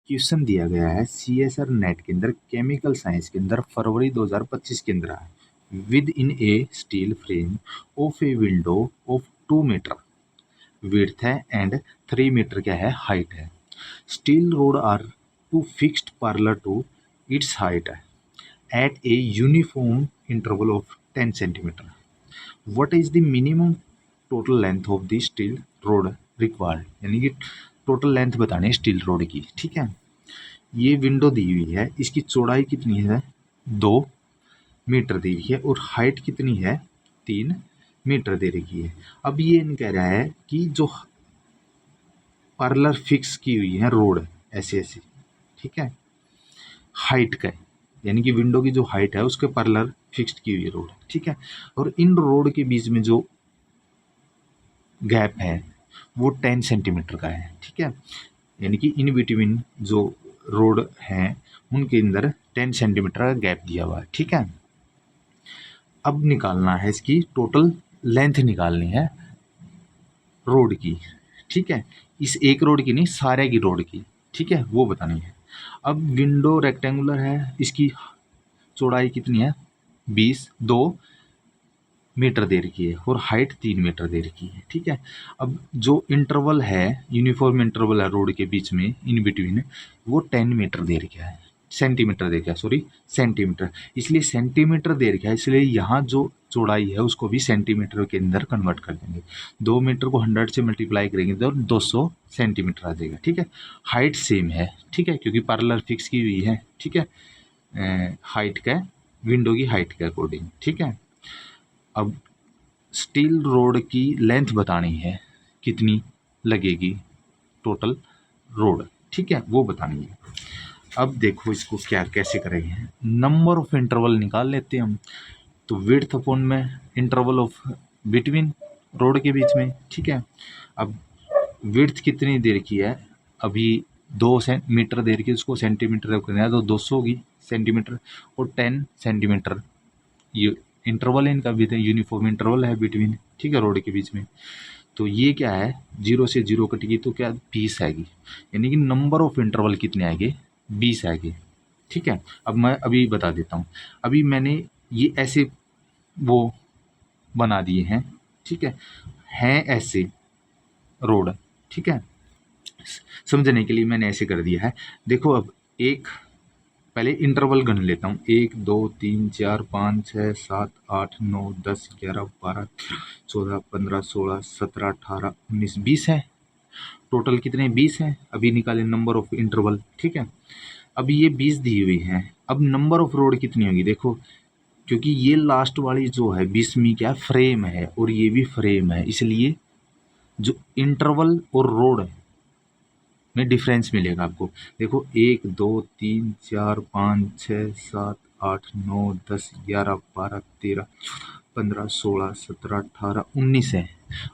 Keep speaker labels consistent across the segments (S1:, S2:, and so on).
S1: Question दिया गया है CSR नेट के अंदर केमिकल साइंस के अंदर फरवरी 2025 के अंदर है with in a steel frame of a window of 2 metre width है एंड 3 मीटर क्या है हाइट है। Steel rod are to fixed parallel to its height है at a uniform interval of 10 centimetre. What is the minimum total length of the steel rod required, यानी कि total length बतानी है steel road की। ठीक है, ये विंडो दी हुई है, इसकी चौड़ाई कितनी है 2 मीटर दी हुई है और हाइट कितनी है 3 मीटर दे रखी है। अब ये इन कह रहा है कि जो पैरेलल फिक्स की हुई है रोड ऐसे ऐसे, ठीक है, हाइट का है, यानी कि विंडो की जो हाइट है उसके पैरेलल फिक्स्ड की हुई रोड, ठीक है। और इन रोड के बीच में जो गैप है वो 10 सेंटीमीटर का है, ठीक है, यानी कि इन बिटवीन जो रोड हैं उनके अंदर 10 सेंटीमीटर का गैप दिया हुआ है, ठीक है। अब निकालना है इसकी टोटल लेंथ निकालनी है रोड की, ठीक है, इस एक रोड की नहीं सारे की रोड की, ठीक है, वो बतानी है। अब विंडो रेक्टेंगुलर है, इसकी चौड़ाई कितनी है 2 मीटर दे रखी है और हाइट 3 मीटर दे रखी है, ठीक है। अब जो इंटरवल है यूनिफॉर्म इंटरवल है रोड के बीच में इन बिटवीन वो 10 मीटर दे रखा है, सेंटीमीटर दे रखा है, सॉरी सेंटीमीटर, इसलिए सेंटीमीटर दे रखा है, इसलिए यहाँ जो चौड़ाई है उसको भी सेंटीमीटर के अंदर कन्वर्ट कर देंगे। 2 मीटर को 100 से मल्टीप्लाई करेंगे तो 200 सेंटीमीटर आ जाएगा, ठीक है। हाइट सेम है, ठीक है, क्योंकि पैरेलल फिक्स की हुई है, ठीक है, हाइट का विंडो की हाइट के अकॉर्डिंग, ठीक है। अब स्टील रोड की लेंथ बतानी है कितनी लगेगी टोटल रोड, ठीक है, वो बतानी है। अब देखो इसको क्या कैसे करेंगे, नंबर ऑफ इंटरवल निकाल लेते हैं हम। तो विड्थ अपॉन में इंटरवल ऑफ बिटवीन रोड के बीच में, ठीक है। अब विड्थ कितनी दे रखी है अभी 2 मीटर दे रखी है, उसको सेंटीमीटर करना है तो 200 होगी सेंटीमीटर और 10 सेंटीमीटर ये इंटरवल है इनका, भी यूनिफॉर्म इंटरवल है बिटवीन, ठीक है, रोड के बीच में। तो ये क्या है 0 से 0 कटेगी तो क्या 20 आएगी, यानी कि नंबर ऑफ इंटरवल कितने आएंगे 20 आएंगे, ठीक है। अब मैं अभी बता देता हूँ, अभी मैंने ये ऐसे वो बना दिए हैं, ठीक है ऐसे रोड, ठीक है, समझने के लिए मैंने ऐसे कर दिया है। देखो अब एक पहले इंटरवल गन लेता हूँ, 1 2 3 4 5 6 7 8 9 10 11 12 13 14 15 16 17 18 19 20 है, टोटल कितने 20 हैं। अभी निकाले नंबर ऑफ इंटरवल, ठीक है। अब ये 20 दी हुई है, अब नंबर ऑफ रोड कितनी होगी देखो, क्योंकि ये लास्ट वाली जो है 20वीं क्या फ्रेम है और ये भी फ्रेम है, इसलिए जो इंटरवल और रोड में डिफरेंस मिलेगा आपको। देखो 1 2 3 4 5 6 7 8 9 10 11 12 13 15 16 17 18 19 है,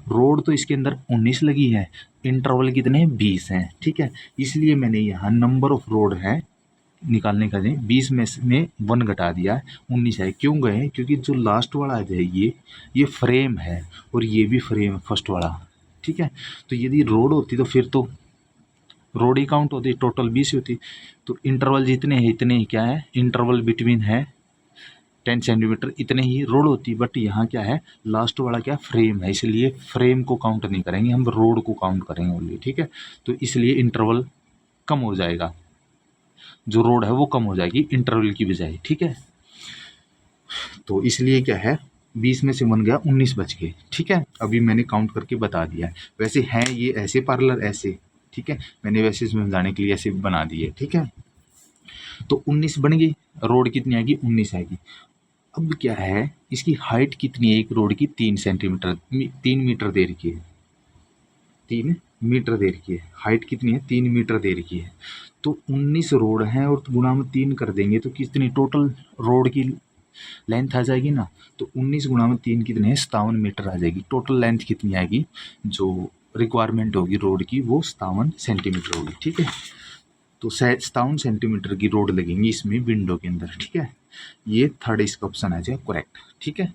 S1: रोड तो इसके अंदर 19 लगी है, इंटरवल कितने हैं 20 हैं, ठीक है। इसलिए मैंने यहाँ नंबर ऑफ रोड है निकालने का 20 में 1 घटा दिया, 19 है। क्यों गए, क्योंकि जो लास्ट वाला है ये फ्रेम है और ये भी फ्रेम है फर्स्ट वाला, ठीक है। तो यदि रोड होती तो फिर तो रोड ही काउंट होती, टोटल 20 होती। तो इंटरवल जितने हैं इतने ही क्या है, इंटरवल बिटवीन है 10 सेंटीमीटर, इतने ही रोड होती। बट यहाँ क्या है लास्ट वाला क्या फ्रेम है, इसलिए फ्रेम को काउंट नहीं करेंगे हम, रोड को काउंट करेंगे ओनली, ठीक है। तो इसलिए इंटरवल कम हो जाएगा, जो रोड है वो कम हो जाएगी इंटरवल की बजाय, ठीक है। तो इसलिए क्या है 20 में से 1 गया 19 बच गए, ठीक है। अभी मैंने काउंट करके बता दिया है, वैसे हैं ये ऐसे पैरेलल ऐसे, ठीक है, मैंने वैसे समझाने के लिए ऐसे बना दिए, ठीक है। तो 19 बन गई, रोड कितनी आएगी 19 आएगी। अब क्या है इसकी हाइट कितनी है, एक रोड की 3 सेंटीमीटर 3 मीटर दे रखी है, 3 मीटर दे रखी है, हाइट कितनी है 3 मीटर दे रखी है। तो 19 रोड हैं और गुणा में 3 कर देंगे तो कितनी टोटल रोड की लेंथ आ जाएगी ना। तो 19 गुणा में 3 कितने हैं 57 मीटर आ जाएगी। टोटल लेंथ कितनी आएगी जो रिक्वायरमेंट होगी रोड की वो 57 सेंटीमीटर होगी, ठीक है। तो 57 सेंटीमीटर की रोड लगेंगी इसमें विंडो के अंदर, ठीक है। ये थर्ड इसका ऑप्शन आ जाएगा करेक्ट, ठीक है।